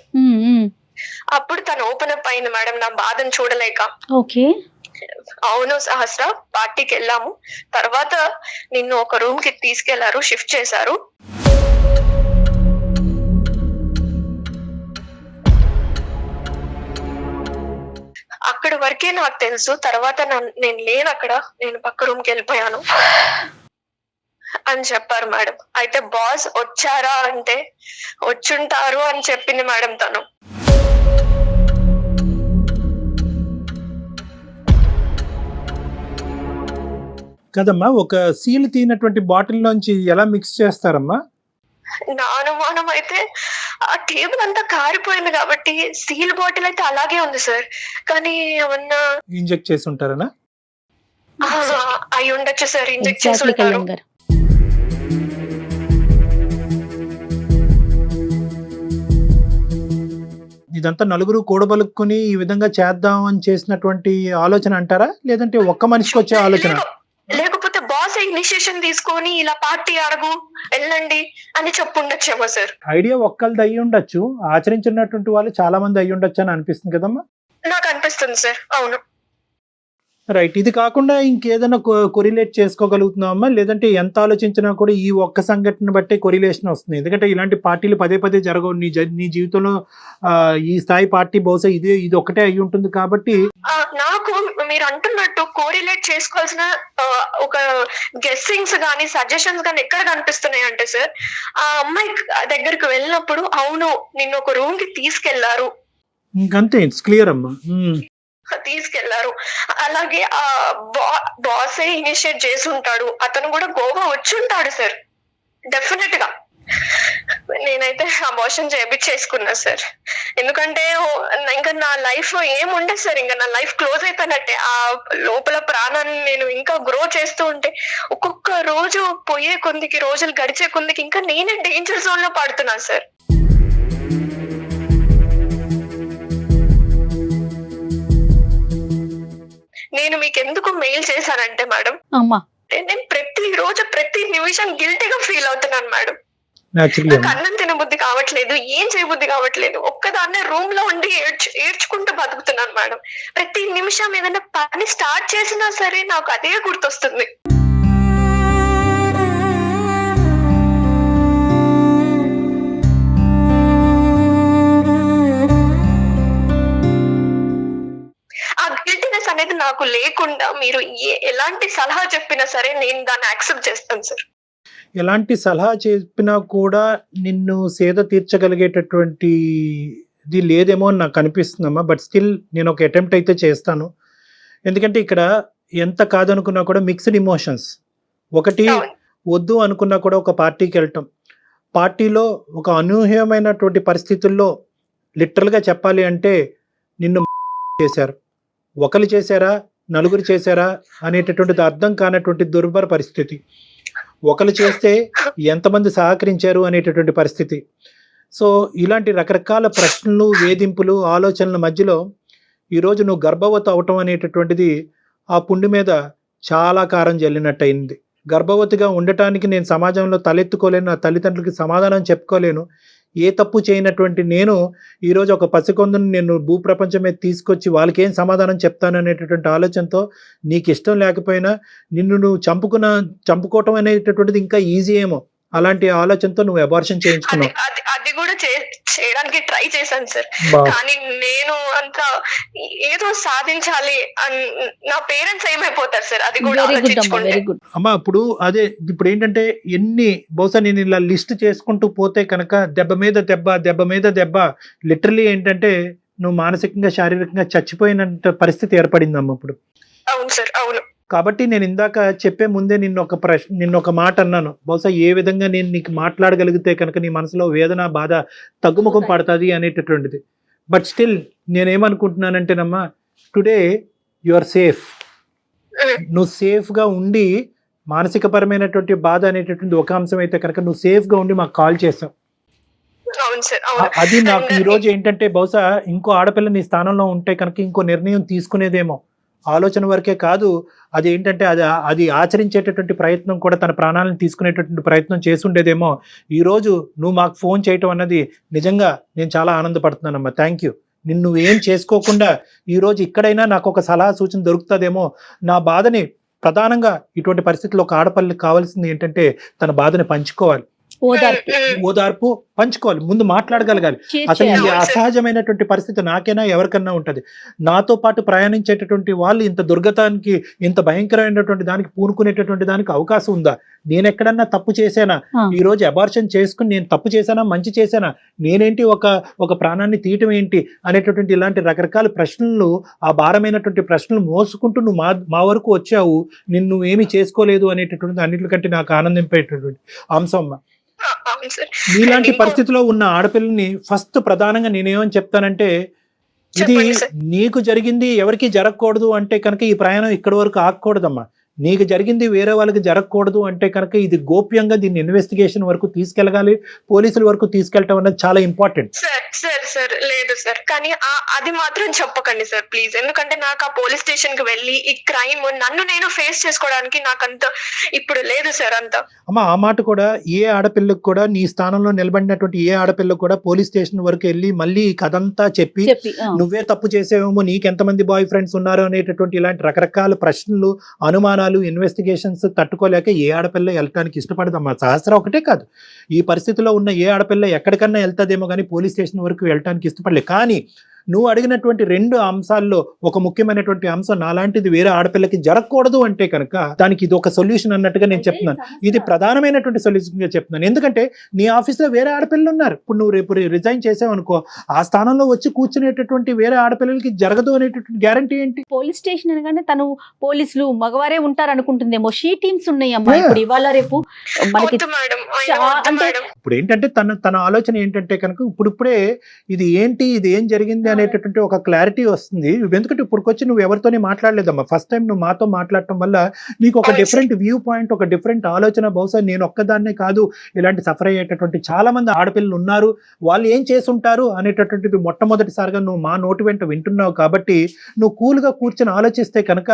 అప్పుడు తను ఓపెన్ అప్ అయింది మేడం నా బాధను చూడలేక. అవును సహస్ర, పార్టీకి వెళ్ళాము, తర్వాత నిన్ను ఒక రూమ్ కి తీసుకెళ్లారు, షిఫ్ట్ చేశారు. అక్కడి వరకే నాకు తెలుసు, తర్వాత నేను లేను అక్కడ, నేను పక్క రూమ్ కి వెళ్ళిపోయాను అని చెప్పారు మేడం. అయితే బాస్ వచ్చారా అంటే వచ్చుంటారు అని చెప్పింది మేడం తను. కదమ్మా, ఒక సీల్ తీనటువంటి బాటిల్ లోంచి ఎలా మిక్స్ చేస్తారమ్మా? నా అనుమానం అయితే ఆ టేబుల్ అంతా కారిపోయింది కాబట్టి సీల్ బాటిల్ అయితే అలాగే ఉంది సార్, కానీ ఏమన్నా ఇంజెక్ట్ చేసి ఉంటారనా? అయి ఉండొచ్చు సార్, ఇంజెక్ట్ చేసి ఉంటారు. ఇదంతా నలుగురు కూడబలుక్కుని ఈ విధంగా చేద్దాం అని చేసినటువంటి ఆలోచన అంటారా, లేదంటే ఒక్క మనిషికి వచ్చే ఆలోచన? లేకపోతే బాస్ ఇనిషియేషన్ తీసుకొని ఇలా పార్టీ అడుగు వెళ్ళండి అని చెప్పుండొచ్చేమో సార్. ఐడియా ఒక్కళ్ళది అయ్యి ఉండొచ్చు, ఆచరించినటువంటి వాళ్ళు చాలా మంది అయ్యి ఉండొచ్చు అని అనిపిస్తుంది కదమ్మా. నాకు అనిపిస్తుంది సార్. అవును రైట్. ఇది కాకుండా ఇంకేదైనా కొరిలేట్ చేసుకోగలుగుతున్నామా, లేదంటే ఎంత ఆలోచించినా కూడా ఈ ఒక్క సంఘటన బట్టే కొరిలేషన్ వస్తుంది? ఎందుకంటే ఇలాంటి పార్టీలు పదే పదే జరగవు నీ జీవితంలో. ఈ స్థాయి పార్టీ బహుశా ఇది ఒక్కటే అయి ఉంటుంది కాబట్టి. నాకు మీరు అంటున్నట్టు కోరిలేట్ చేసుకోవాల్సిన ఒక గెస్సింగ్స్ గానీ సజెషన్స్ గానీ ఎక్కడ కనిపిస్తున్నాయి అంటే సార్, ఆ అమ్మాయి దగ్గరికి వెళ్ళినప్పుడు అవును నిన్ను ఒక రూమ్ కి తీసుకెళ్లారు, ఇంకంతే, ఇట్స్ క్లియర్ అమ్మా, తీసుకెళ్లారు. అలాగే ఆ బాసే ఇనిషియేట్ చేసి ఉంటాడు, అతను కూడా గోవా వచ్చి ఉంటాడు సార్ డెఫినెట్ గా. నేనైతే అబార్షన్ చేయించేసుకున్నా సార్, ఎందుకంటే ఇంకా నా లైఫ్ ఏముండదు సార్, ఇంకా నా లైఫ్ క్లోజ్ అయిపోయినట్టే. ఆ లోపల ప్రాణాన్ని నేను ఇంకా గ్రో చేస్తూ ఉంటే ఒక్కొక్క రోజు పోయే కొందికి, రోజులు గడిచే కొందికి ఇంకా నేనే డేంజర్ జోన్ లో పడుతున్నా సార్. నేను మీకు ఎందుకు మెయిల్ చేశానంటే మేడం, నేను ప్రతి రోజు ప్రతి నిమిషం గిల్టీగా ఫీల్ అవుతున్నాను మేడం. నాకు అన్నం తినబుద్ధి కావట్లేదు, ఏం చేయబుద్ధి కావట్లేదు, ఒక్కదాన్నే రూమ్ లో ఉండి ఏడ్చుకుంటూ బతుకుతున్నాను మేడం. ప్రతి నిమిషం ఏదైనా పని స్టార్ట్ చేసినా సరే నాకు అదే గుర్తొస్తుంది. అనేది నాకు లేకుండా మీరు ఎలాంటి సలహా చెప్పినా సరే నేను దాన్ని యాక్సెప్ట్ చేస్తాను సార్. ఎలాంటి సలహా చెప్పినా కూడా నిన్ను సేద తీర్చగలిగేటటువంటి ఇది లేదేమో అని నాకు అనిపిస్తుందమ్మా. బట్ స్టిల్ నేను ఒక అటెంప్ట్ అయితే చేస్తాను. ఎందుకంటే ఇక్కడ ఎంత కాదనుకున్నా కూడా మిక్స్డ్ ఇమోషన్స్. ఒకటి వద్దు అనుకున్నా కూడా ఒక పార్టీకి వెళ్ళటం, పార్టీలో ఒక అనూహ్యమైనటువంటి పరిస్థితుల్లో లిటరల్గా చెప్పాలి అంటే నిన్ను చేశారు. ఒకరు చేశారా నలుగురు చేశారా అనేటటువంటిది అర్థం కానటువంటి దుర్భర పరిస్థితి. ఒకరు చేస్తే ఎంతమంది సహకరించారు అనేటటువంటి పరిస్థితి. సో ఇలాంటి రకరకాల ప్రశ్నలు, వేధింపులు, ఆలోచనల మధ్యలో ఈరోజు నువ్వు గర్భవతి అవటం అనేటటువంటిది ఆ పుండి మీద చాలా కారం జల్లినట్టు అయింది. గర్భవతిగా ఉండటానికి నేను సమాజంలో తలెత్తుకోలేను, నా తల్లిదండ్రులకి సమాధానం చెప్పుకోలేను, ఏ తప్పు చేయనటువంటి నేను ఈరోజు ఒక పసికొందును నేను భూప్రపంచం మీద తీసుకొచ్చి వాళ్ళకి ఏం సమాధానం చెప్తాను అనేటటువంటి ఆలోచనతో నీకు ఇష్టం లేకపోయినా నిన్ను నువ్వు చంపుకోవటం అనేటటువంటిది ఇంకా ఈజీ ఏమో, అలాంటి ఆలోచనతో నువ్వు అబార్షన్ చేయించుకున్నావు. అది కూడా చేయడానికి ట్రై చేశాను సార్, కానీ నేను అంత ఏదో సాధించాలి నా పేరెంట్స్ ఏమైపోతారు సార్, అది కూడా ఆలోచించుకోండి అమ్మా. ఇప్పుడు ఏంటంటే బహుశా నేను ఇలా లిస్ట్ చేసుకుంటూ పోతే కనుక దెబ్బ మీద దెబ్బ లిటరలీ ఏంటంటే నువ్వు మానసికంగా శారీరకంగా చచ్చిపోయినంత పరిస్థితి ఏర్పడిందమ్మా ఇప్పుడు. అవును సార్, అవును. కాబట్టి నేను ఇందాక చెప్పే ముందే నిన్న ఒక మాట అన్నాను, బహుశా ఏ విధంగా నేను నీకు మాట్లాడగలిగితే కనుక నీ మనసులో వేదన బాధ తగ్గుముఖం పడుతుంది అనేటటువంటిది. బట్ స్టిల్ నేనేమనుకుంటున్నానంటేనమ్మా, టుడే యు ఆర్ సేఫ్. నువ్వు సేఫ్గా ఉండి మానసిక పరమైనటువంటి బాధ అనేటటువంటి ఒక అంశం అయితే కనుక నువ్వు సేఫ్గా ఉండి మాకు కాల్ చేసావు. అది నాకు ఈరోజు ఏంటంటే బహుశా ఇంకో ఆడపిల్ల నీ స్థానంలో ఉంటే కనుక ఇంకో నిర్ణయం తీసుకునేదేమో, ఆలోచన వరకే కాదు, అది ఏంటంటే అది ఆచరించేటటువంటి ప్రయత్నం కూడా తన ప్రాణాలను తీసుకునేటటువంటి ప్రయత్నం చేసుండేదేమో. ఈరోజు నువ్వు మాకు ఫోన్ చేయటం అన్నది నిజంగా నేను చాలా ఆనందపడుతున్నానమ్మా. Thank you. నిన్ను ఏం చేసుకోకుండా ఈరోజు ఇక్కడైనా నాకు ఒక సలహా సూచన దొరుకుతుందేమో. నా బాధని ప్రధానంగా ఇటువంటి పరిస్థితుల్లో ఒక ఆడపల్లికి కావాల్సింది ఏంటంటే తన బాధని పంచుకోవాలి, ఓదార్పు పంచుకోవాలి, ముందు మాట్లాడగలగాలి. అసలు ఈ అసహజమైనటువంటి పరిస్థితి నాకైనా ఎవరికన్నా ఉంటది. నాతో పాటు ప్రయాణించేటటువంటి వాళ్ళు ఇంత దుర్గతానికి, ఇంత భయంకరమైనటువంటి దానికి పూనుకునేటటువంటి దానికి అవకాశం ఉందా? నేను ఎక్కడన్నా తప్పు చేశానా? ఈ రోజు అబార్షన్ చేసుకుని నేను తప్పు చేశానా, మంచి చేశానా, నేనేంటి ఒక ప్రాణాన్ని తీయటం ఏంటి అనేటటువంటి ఇలాంటి రకరకాల ప్రశ్నలు, ఆ భారమైనటువంటి ప్రశ్నలు మోసుకుంటూ నువ్వు మా వరకు వచ్చావు. నిన్ను ఏమీ చేసుకోలేదు అనేటటువంటి అన్నిటికంటే నాకు ఆనందింపేటటువంటి అంశం. ఇలాంటి పరిస్థితిలో ఉన్న ఆడపిల్లని ఫస్ట్ ప్రధానంగా నేనేమని చెప్తానంటే, ఇది నీకు జరిగింది ఎవరికి జరగకూడదు అంటే కనుక ఈ ప్రయాణం ఇక్కడి వరకు ఆగకూడదమ్మా. నీకు జరిగింది వేరే వాళ్ళకి జరగకూడదు అంటే కనుక ఇది గోప్యంగా దీన్ని ఇన్వెస్టిగేషన్ వరకు తీసుకెళ్ళగాలి, పోలీసుల వరకు తీసుకెళ్ళటం అనేది చాలా ఇంపార్టెంట్. సార్ లేదు సార్, కానీ అది మాత్రం చెప్పకండి సార్ ప్లీజ్. ఎందుకంటే నాకు ఆ పోలీస్ స్టేషన్ కి వెళ్ళి ఈ క్రైమ్ నన్ను నేను ఫేస్ చేసుకోవడానికి నాకంత ఇప్పుడు లేదు సార్ అంతా. అమ్మా, ఆ మాట కూడా ఏ ఆడపిల్లకు కూడా, నీ స్థానంలో నిలబడినటువంటి ఏ ఆడపిల్లకు కూడా పోలీస్ స్టేషన్ వరకు వెళ్ళి మళ్ళీ ఈ కథంతా చెప్పి నువ్వే తప్పు చేసేవేమో, నీకెంతమంది బాయ్ ఫ్రెండ్స్ ఉన్నారు అనేటటువంటి ఇలాంటి రకరకాల ప్రశ్నలు, అనుమానాలు, ఇన్వెస్టిగేషన్స్ తట్టుకోలేక ఏ ఆడపిల్ల వెళ్ళటానికి ఇష్టపడదమ్మా. సహస్ర ఒకటే కాదు, ఈ పరిస్థితిలో ఉన్న ఏ ఆడపిల్ల ఎక్కడికన్నా వెళ్తాదేమో కానీ పోలీస్ స్టేషన్ వరకు వెళ్ళటానికి ఇష్టపడలేదు. కానీ నువ్వు అడిగినటువంటి రెండు అంశాల్లో ఒక ముఖ్యమైనటువంటి అంశం నాలాంటిది వేరే ఆడపిల్లకి జరగకూడదు అంటే కనుక దానికి ఇది ఒక సొల్యూషన్ అన్నట్టుగా నేను చెప్తున్నాను. ఇది ప్రధానమైనటువంటి సొల్యూషన్గా చెప్తున్నాను. ఎందుకంటే నీ ఆఫీస్లో వేరే ఆడపిల్లలు ఉన్నారు. ఇప్పుడు నువ్వు రేపు రిజైన్ చేసావనుకో, ఆ స్థానంలో వచ్చి కూర్చునేటటువంటి వేరే ఆడపిల్లలకి జరగదు అనేటటువంటి గ్యారంటీ ఏంటి? పోలీస్ స్టేషన్ అనగానే తను పోలీసులు మగవారే ఉంటారు అనుకుంటుందేమో. షీ టీమ్స్ ఉన్నాయి అమ్మా ఇప్పుడు ఇవాళ రేపు మనకి. ఇప్పుడు ఏంటంటే తన ఆలోచన ఏంటంటే కనుక ఇప్పుడే ఇది ఏంటి, ఇది ఏం జరిగింది అనేటటువంటి ఒక క్లారిటీ వస్తుంది. ఎందుకంటే ఇప్పుడుకొచ్చి నువ్వు ఎవరితోనే మాట్లాడలేదమ్మా. ఫస్ట్ టైం నువ్వు మాతో మాట్లాడటం వల్ల నీకు ఒక డిఫరెంట్ వ్యూ పాయింట్, ఒక డిఫరెంట్ ఆలోచన. బహుశా నేను ఒక్కదాన్నే కాదు, ఇలాంటి సఫర్ అయ్యేటటువంటి చాలా మంది ఆడపిల్లలు ఉన్నారు, వాళ్ళు ఏం చేసుంటారు అనేటటువంటిది మొట్టమొదటిసారిగా నువ్వు మా నోటి వెంట వింటున్నావు. కాబట్టి నువ్వు కూల్గా కూర్చొని ఆలోచిస్తే కనుక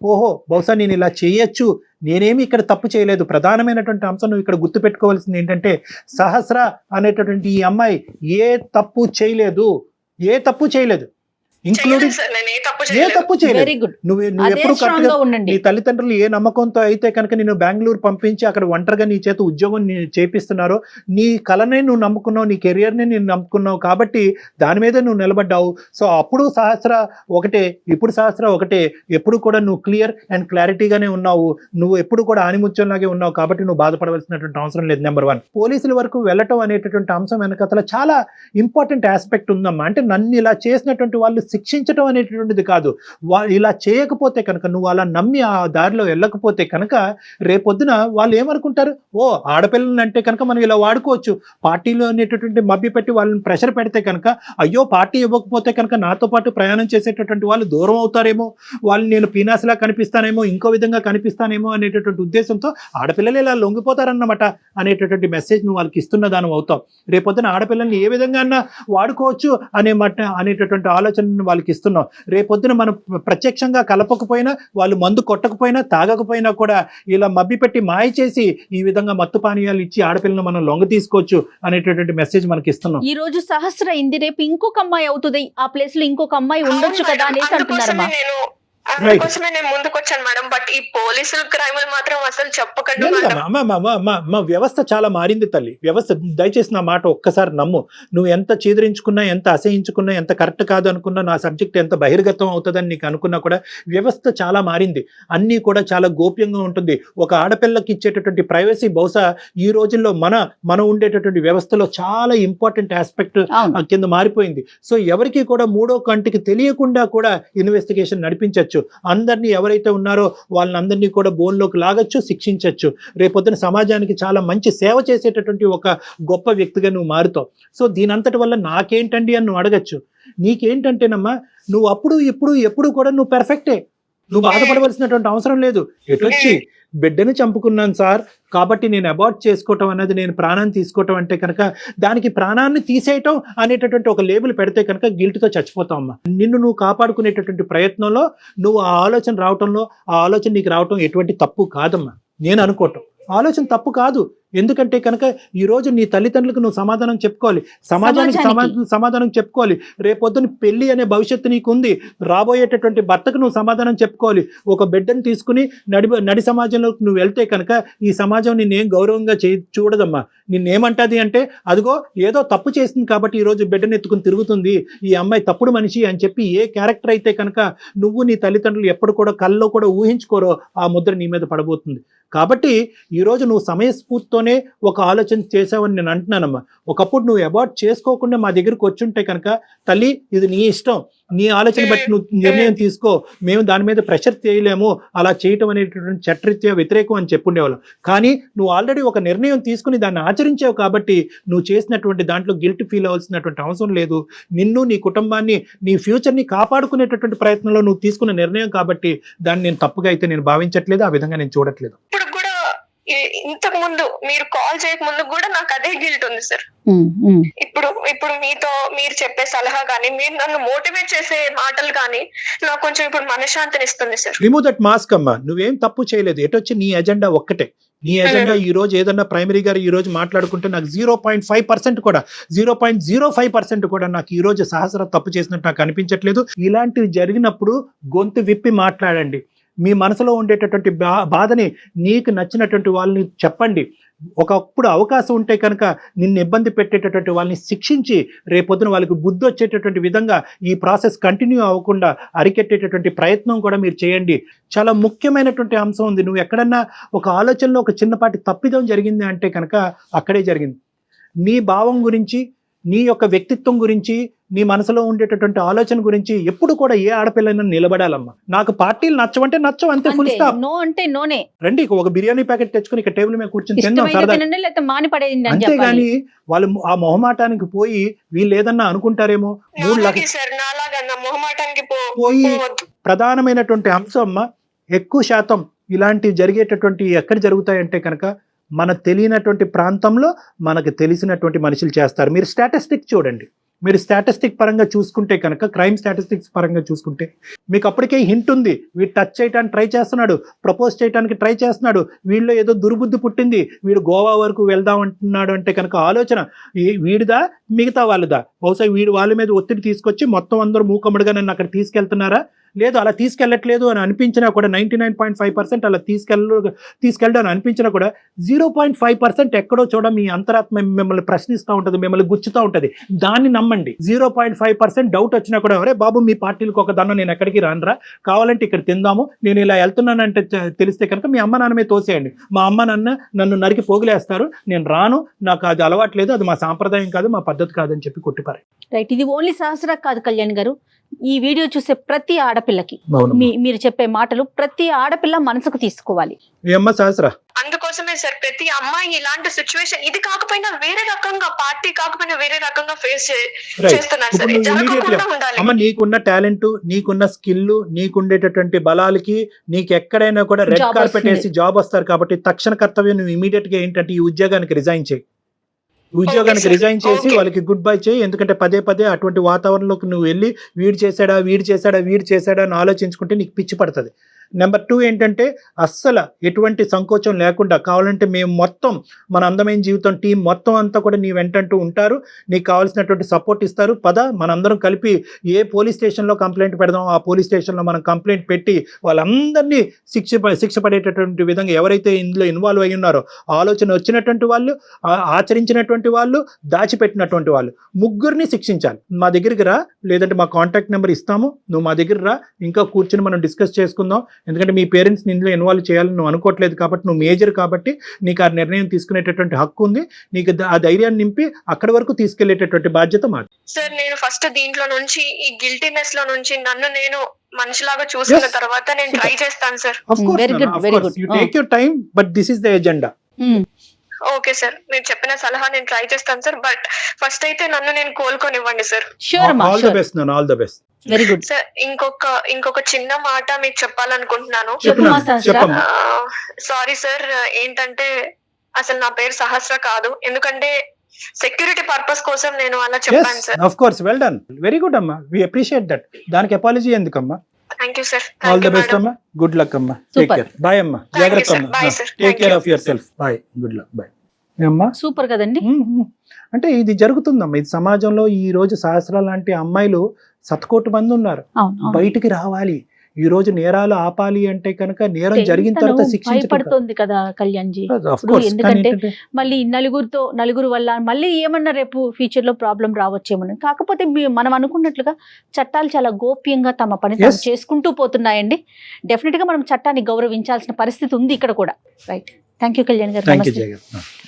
ఓహో బహుశా నేను ఇలా చేయొచ్చు, నేనేమి ఇక్కడ తప్పు చేయలేదు. ప్రధానమైనటువంటి అంశం నువ్వు ఇక్కడ గుర్తుపెట్టుకోవాల్సింది ఏంటంటే, సహస్ర అనేటటువంటి ఈ అమ్మాయి ఏ తప్పు చేయలేదు, ఇంక్లూడింగ్ ఏ తప్పు చేయలేదు. నువ్వు ఎప్పుడు కరెక్ట్గా నీ తల్లిదండ్రులు ఏ నమ్మకంతో అయితే కనుక నేను బెంగళూరు పంపించి అక్కడ ఒంటరిగా నీ చేత ఉద్యోగం చేపిస్తున్నారో, నీ కళనే నువ్వు నమ్ముకున్నావు, నీ కెరియర్ని నేను నమ్ముకున్నావు, కాబట్టి దాని మీద నువ్వు నిలబడ్డావు. సో అప్పుడు సహస్ర ఒకటే, ఇప్పుడు సహస్ర ఒకటే. ఎప్పుడు కూడా నువ్వు క్లియర్ అండ్ క్లారిటీగానే ఉన్నావు, నువ్వు ఎప్పుడు కూడా ఆనిముత్యంలాగే ఉన్నావు. కాబట్టి నువ్వు బాధపడవలసినటువంటి అవసరం లేదు. నెంబర్ 1, పోలీసుల వరకు వెళ్ళటం అనేటటువంటి అంశం వెనకతల చాలా ఇంపార్టెంట్ ఆస్పెక్ట్ ఉందమ్మా. అంటే నన్ను ఇలా చేసినటువంటి వాళ్ళు శిక్షించడం అనేటటువంటిది కాదు. ఇలా చేయకపోతే కనుక, నువ్వు అలా నమ్మి ఆ దారిలో వెళ్ళకపోతే కనుక రేపొద్దున వాళ్ళు ఏమనుకుంటారు, ఓ ఆడపిల్లలు అంటే కనుక మనం ఇలా వాడుకోవచ్చు. పార్టీలో అనేటటువంటి మభ్య పెట్టి వాళ్ళని ప్రెషర్ పెడితే కనుక, అయ్యో పార్టీ ఇవ్వకపోతే కనుక నాతో పాటు ప్రయాణం చేసేటటువంటి వాళ్ళు దూరం అవుతారేమో, వాళ్ళు నేను పీనాసిలా కనిపిస్తానేమో, ఇంకో విధంగా కనిపిస్తానేమో అనేటటువంటి ఉద్దేశంతో ఆడపిల్లలు ఇలా లొంగిపోతారన్నమాట అనేటటువంటి మెసేజ్ నువ్వు వాళ్ళకి ఇస్తున్న దానం అవుతావు. రేపొద్దున ఆడపిల్లల్ని ఏ విధంగా వాడుకోవచ్చు అనేటటువంటి ఆలోచనను చేసేటటువంటి వాళ్ళకి ఇస్తున్నాం. రేపొద్దున మనం ప్రత్యక్షంగా కలపకపోయినా, వాళ్ళు మందు కొట్టకపోయినా, తాగకపోయినా కూడా ఇలా మభ్యపెట్టి మాయ చేసి ఈ విధంగా మత్తు పానీయాలు ఇచ్చి ఆడపిల్లను మనం లొంగ తీసుకోవచ్చు అనేటటువంటి మెసేజ్ మనకి ఇస్తున్నాం. ఈ రోజు సహస్ర ఇంది, రేపు ఇంకొక అమ్మాయి అవుతుంది, ఆ ప్లేస్ లో ఇంకొక అమ్మాయి ఉండొచ్చు కదా అనేసి అంటున్నారమ్మా. అందుకోసమే నేను ముందుకు వచ్చాను మేడం. బట్ ఈ పోలీసులు క్రైములు మాత్రం అసలు చెప్పకండి మేడం. మా వ్యవస్థ చాలా మారింది తల్లి. వ్యవస్థ దయచేసి నా మాట ఒక్కసారి నమ్ము. నువ్వు ఎంత చీదరించుకున్నా, ఎంత అసహించుకున్నా, ఎంత కరెక్ట్ కాదు అనుకున్నా, నా సబ్జెక్ట్ ఎంత బహిర్గతం అవుతుందని నీకు అనుకున్నా కూడా వ్యవస్థ చాలా మారింది. అన్నీ కూడా చాలా గోప్యంగా ఉంటుంది. ఒక ఆడపిల్లకి ఇచ్చేటటువంటి ప్రైవసీ బహుశా ఈ రోజుల్లో మన ఉండేటటువంటి వ్యవస్థలో చాలా ఇంపార్టెంట్ ఆస్పెక్ట్ కింద మారిపోయింది. సో ఎవరికి కూడా మూడో కంటికి తెలియకుండా కూడా ఇన్వెస్టిగేషన్ నడిపించవచ్చు. అందరినీ ఎవరైతే ఉన్నారో వాళ్ళని అందరినీ కూడా బోన్లోకి లాగచ్చు, శిక్షించవచ్చు. రేపొద్దున సమాజానికి చాలా మంచి సేవ చేసేటటువంటి ఒక గొప్ప వ్యక్తిగా నువ్వు మారుతావు. సో దీనంతటి వల్ల నాకేంటండి అని నువ్వు అడగచ్చు. నీకేంటంటేనమ్మా, నువ్వు అప్పుడు ఎప్పుడు కూడా నువ్వు పెర్ఫెక్టే. నువ్వు బాధపడవలసినటువంటి అవసరం లేదు. ఎటొచ్చి బిడ్డని చంపుకున్నాను సార్ కాబట్టి నేను అబార్ట్ చేసుకోవటం అనేది, నేను ప్రాణాన్ని తీసుకోవటం అంటే కనుక దానికి ప్రాణాన్ని తీసేయటం అనేటటువంటి ఒక లేబుల్ పెడితే కనుక గిల్ట్తో చచ్చిపోతావమ్మా. నిన్ను నువ్వు కాపాడుకునేటటువంటి ప్రయత్నంలో నువ్వు ఆ ఆలోచన రావటంలో, ఆ ఆలోచన నీకు రావటం ఎటువంటి తప్పు కాదమ్మా. నేను అనుకోవటం ఆలోచన తప్పు కాదు. ఎందుకంటే కనుక ఈరోజు నీ తల్లిదండ్రులకు నువ్వు సమాధానం చెప్పుకోవాలి, సమాజానికి సమాధానం చెప్పుకోవాలి. రేపొద్దున పెళ్లి అనే భవిష్యత్తు నీకు ఉంది. రాబోయేటటువంటి భర్తకు నువ్వు సమాధానం చెప్పుకోవాలి. ఒక బిడ్డను తీసుకుని నడి సమాజంలోకి నువ్వు వెళ్తే కనుక ఈ సమాజం నిన్నేం గౌరవంగా చూడదమ్మా. నిన్నేమంటది అంటే, అదిగో ఏదో తప్పు చేసింది కాబట్టి ఈరోజు బిడ్డను ఎత్తుకుని తిరుగుతుంది, ఈ అమ్మాయి తప్పుడు మనిషి అని చెప్పి ఏ క్యారెక్టర్ అయితే కనుక నువ్వు నీ తల్లిదండ్రులు ఎప్పుడు కూడా కల్లో కూడా ఊహించుకోరో ఆ ముద్ర నీ మీద పడబోతుంది. కాబట్టి ఈరోజు నువ్వు సమయస్ఫూర్తితోనే ఒక ఆలోచన చేసావని నేను అంటున్నానమ్మా. ఒకప్పుడు నువ్వు అబార్ట్ చేసుకోకుండా మా దగ్గరకు వచ్చుంటే కనుక, తల్లి ఇది నీ ఇష్టం, నీ ఆలోచన బట్టి నువ్వు నిర్ణయం తీసుకో, మేము దాని మీద ప్రెషర్ చేయలేము, అలా చేయటం అనేటటువంటి చట్టరీత్యా వ్యతిరేకం అని చెప్పుండేవాళ్ళం. కానీ నువ్వు ఆల్రెడీ ఒక నిర్ణయం తీసుకుని దాన్ని ఆచరించావు కాబట్టి నువ్వు చేసినటువంటి దాంట్లో గిల్ట్ ఫీల్ అవ్వాల్సినటువంటి అవసరం లేదు. నిన్ను, నీ కుటుంబాన్ని, నీ ఫ్యూచర్ని కాపాడుకునేటటువంటి ప్రయత్నంలో నువ్వు తీసుకున్న నిర్ణయం కాబట్టి దాన్ని నేను తప్పుగా అయితే నేను భావించట్లేదు, ఆ విధంగా నేను చూడట్లేదు. ఇంతకు ముందు మీరు కాల్ చేయక ముందు కూడా నాకు అదే గిల్ట్ ఉంది సార్. ఇప్పుడు మీతో మీరు చెప్పే సలహా కానీ, మీరు నన్ను మోటివేట్ చేసే మాటలు కానీ నాకు కొంచెం ఇప్పుడు మనశ్శాంతిని ఇస్తుంది సార్. రిమూవ్ దట్ మాస్క్ అమ్మా. నువ్వేం తప్పు చేయలేదు. ఎటొచ్చి నీ ఎజెండా ఒక్కటే. నీ ఎజెండా ఈ రోజు ఏదన్నా ప్రైమరీ గారు ఈ రోజు మాట్లాడుకుంటే నాకు 0.5% కూడా 0.05% కూడా నాకు ఈ రోజు సహస్ర తప్పు చేసినట్టు నాకు అనిపించట్లేదు. ఇలాంటివి జరిగినప్పుడు గొంతు విప్పి మాట్లాడండి. మీ మనసులో ఉండేటటువంటి బాధని నీకు నచ్చినటువంటి వాళ్ళని చెప్పండి. ఒకప్పుడు అవకాశం ఉంటే కనుక నిన్ను ఇబ్బంది పెట్టేటటువంటి వాళ్ళని శిక్షించి రేపొద్దున వాళ్ళకి బుద్ధి వచ్చేటటువంటి విధంగా ఈ ప్రాసెస్ కంటిన్యూ అవ్వకుండా అరికెట్టేటటువంటి ప్రయత్నం కూడా మీరు చేయండి. చాలా ముఖ్యమైనటువంటి అంశం ఉంది. నువ్వు ఎక్కడన్నా ఒక ఆలోచనలో ఒక చిన్నపాటి తప్పిదం జరిగింది అంటే కనుక అక్కడే జరిగింది. నీ భావం గురించి, నీ యొక్క వ్యక్తిత్వం గురించి, నీ మనసులో ఉండేటటువంటి ఆలోచన గురించి ఎప్పుడు కూడా ఏ ఆడపిల్లైనా నిలబడాలమ్మా. నాకు పార్టీలు నచ్చవంటే నచ్చవు, అంతే, ఫుల్ స్టాప్. నో అంటే నోనే. రండి, ఒక బిర్యానీ ప్యాకెట్ తెచ్చుకుని ఇక్కడ టేబుల్ మీద కూర్చొని తిందాం సరదా. అంతేగాని వాళ్ళు ఆ మొహమాటానికి పోయి వీళ్ళు ఏదన్నా అనుకుంటారేమో 3 లక్షలు పోయి. ప్రధానమైనటువంటి అంశం అమ్మా, ఎక్కువ శాతం ఇలాంటివి జరిగేటటువంటి ఎక్కడ జరుగుతాయంటే కనుక మన తెలియనటువంటి ప్రాంతంలో మనకు తెలిసినటువంటి మనుషులు చేస్తారు. మీరు స్టాటిస్టిక్ చూడండి. మీరు స్టాటిస్టిక్ పరంగా చూసుకుంటే కనుక, క్రైమ్ స్టాటిస్టిక్స్ పరంగా చూసుకుంటే మీకు అప్పటికే హింట్ ఉంది. వీడు టచ్ చేయడానికి ట్రై చేస్తున్నాడు, ప్రపోజ్ చేయడానికి ట్రై చేస్తున్నాడు, వీళ్ళలో ఏదో దుర్బుద్ధి పుట్టింది, వీడు గోవా వరకు వెళ్దాం అంటున్నాడు అంటే కనుక ఆలోచన వీడిదా మిగతా వాళ్ళదా? బహుశా వీడు వాళ్ళ మీద ఒత్తిడి తీసుకొచ్చి మొత్తం అందరూ మూకమ్మడిగా నన్ను అక్కడ తీసుకెళ్తున్నారా? లేదు, అలా తీసుకెళ్ళట్లేదు అని అనిపించినా కూడా 99.5% అలా తీసుకెళ్ళడం అని అనిపించినా కూడా 0.5% ఎక్కడో చూడ మీ అంతరాత్మ మిమ్మల్ని ప్రశ్నిస్తూ ఉంటుంది, మిమ్మల్ని గుచ్చుతూ ఉంటుంది. దాన్ని నమ్మండి. 0.5% డౌట్ వచ్చినా కూడా, అరే బాబు మీ పార్టీలకు ఒక దన్నం, నేను ఎక్కడికి రానురా, కావాలంటే ఇక్కడ తిందాము, నేను ఇలా వెళ్తున్నానంటే తెలిస్తే కనుక మీ అమ్మ నాన్నమే తోసేయండి. మా అమ్మ నాన్న నన్ను నరికి పోగులేస్తారు, నేను రాను, నాకు అది అలవాట్లేదు, అది మా సాంప్రదాయం కాదు, మా పద్ధతి కాదని చెప్పి కొట్టిపారు. రైట్. ఇది ఓన్లీ సహస్ర కాదు కళ్యాణ్ గారు, ఈ వీడియో చూసే ప్రతి ఆడపిల్లకి మీరు చెప్పే మాటలు ప్రతి ఆడపిల్ల మనసుకు తీసుకోవాలి. అందుకోసమే సార్ ప్రతి అమ్మాయి ఇలాంటి సిచ్యువేషన్, ఇది కాకపోయినా వేరే రకంగా, పార్టీ కాకపోయినా వేరే రకంగా ఫేస్ చేస్తున్నారు సార్. జరగకుండా ఉండాలి. అమ్మ, నీకున్న టాలెంట్, నీకున్న స్కిల్, నీకుండేటటువంటి బలాలకి నీకు ఎక్కడైనా కూడా రెడ్ కార్పెట్ వేసి జాబ్ వస్తారు కాబట్టి తక్షణ కర్తవ్యం నువ్వు ఇమీడియట్ గా ఏంటంటే ఈ ఉద్యోగానికి రిజైన్ చేయి. ఉద్యోగానికి sir. రిజైన్ చేసి Okay. వాళ్ళకి గుడ్ బై చేయి. ఎందుకంటే పదే పదే అటువంటి వాతావరణంలోకి నువ్వు వెళ్ళి వీడు చేశాడా అని ఆలోచించుకుంటే నీకు పిచ్చి పడుతుంది. నెంబర్ 2 ఏంటంటే అస్సలు ఎటువంటి సంకోచం లేకుండా కావాలంటే మేము మొత్తం మన అందమైన జీవితం టీం మొత్తం అంతా కూడా నీ వెంటంటూ ఉంటారు, నీకు కావాల్సినటువంటి సపోర్ట్ ఇస్తారు. మనందరం కలిపి ఏ పోలీస్ స్టేషన్లో కంప్లైంట్ పెడదాం, ఆ పోలీస్ స్టేషన్లో మనం కంప్లైంట్ పెట్టి వాళ్ళందరినీ శిక్ష పడేటటువంటి విధంగా ఎవరైతే ఇందులో ఇన్వాల్వ్ అయ్యి ఉన్నారో, ఆలోచన వచ్చినటువంటి వాళ్ళు, ఆచరించినటువంటి వాళ్ళు, దాచిపెట్టినటువంటి వాళ్ళు, ముగ్గురిని శిక్షించాలి. మా దగ్గరికి రా, లేదంటే మా కాంటాక్ట్ నెంబర్ ఇస్తాము, నువ్వు మా దగ్గర రా, ఇంకా కూర్చొని మనం డిస్కస్ చేసుకుందాం. ఎందుకంటే మీ పేరెంట్స్ని ఇందులో ఇన్వాల్వ్ చేయాలని నువ్వు అనుకోవట్లేదు కాబట్టి, నువ్వు మేజర్ కాబట్టి నీకు ఆ నిర్ణయం తీసుకునేటటువంటి హక్కు ఉంది. నీకు ఆ ధైర్యాన్ని నింపి అక్కడి వరకు తీసుకెళ్లేటటువంటి బాధ్యత మాది. సార్ నేను ఫస్ట్ దీంట్లో నుంచి ఈ గిల్టీనెస్ లో నుంచి నన్ను నేను మనిషిలాగా చూసుకున్న Yes. తర్వాత నేను ట్రై చేస్తాను sir. Of course, Very good, Nana, of very course. good. You take your time, but this is the agenda. Okay sir, మీరు చెప్పిన సలహా నేను ట్రై చేస్తాను సార్. బట్ ఫస్ట్ అయితే నన్ను నేను కోలుకొనివ్వండి సార్. షూర్ అమ్మా, All the best, Nana, all the best. Very good. Sir ఇంకొక చిన్న మాట మీకు చెప్పాలనుకుంటున్నాను. చెప్పమ్మా సహస్ర. చెప్పమ్మా. సారీ సార్, ఏంటంటే అసలు నా పేరు సహస్ర కాదు, ఎందుకంటే సెక్యూరిటీ పర్పస్ కోసం నేను అలా చెప్పాను Yes, sir. of course, well done. Very good, అమ్మా. We appreciate that. దానికి అపాలజీ ఎందుకమ్మా? Thank you sir. All the best అమ్మా. గుడ్ లక్ అమ్మా. Take Super. కేర్. బాయ్ అమ్మా. Thank you, జాగ్రత్త sir. అమ్మా. Bye, sir. Take Thank care you. Of yourself. Bye. Good luck. Bye అమ్మా. Super కదండి. అంటే ఇది జరుగుతుందమ్మా. ఇది సమాజంలో ఈ రోజు సహస్ర లాంటి అమ్మాయిలు శతకోటి మంది ఉన్నారు. అవును. బయటికి రావాలి. ఈ రోజు నేరాలు ఆపాలి అంటే కనుక నేరం జరిగిన తను తర్వాత శిక్షించడం. భయపడుతోంది కదా కళ్యాణ్జీ. Of course, ఎందుకంటే కానీ మళ్ళీ నలుగురు వల్ల మళ్ళీ ఏమన్నా రేపు ఫ్యూచర్ లో ప్రాబ్లం రావచ్చేమో. కాకపోతే మనం అనుకున్నట్లుగా చట్టాలు చాలా గోప్యంగా తమ పని తాము Yes. చేసుకుంటూ పోతున్నాయండి. డెఫినెట్ గా మనం చట్టాన్ని గౌరవించాల్సిన పరిస్థితి ఉంది ఇక్కడ కూడా. రైట్. థ్యాంక్ యూ కళ్యాణ్ గారు. థ్యాంక్ యూ నమస్తే. జగన్.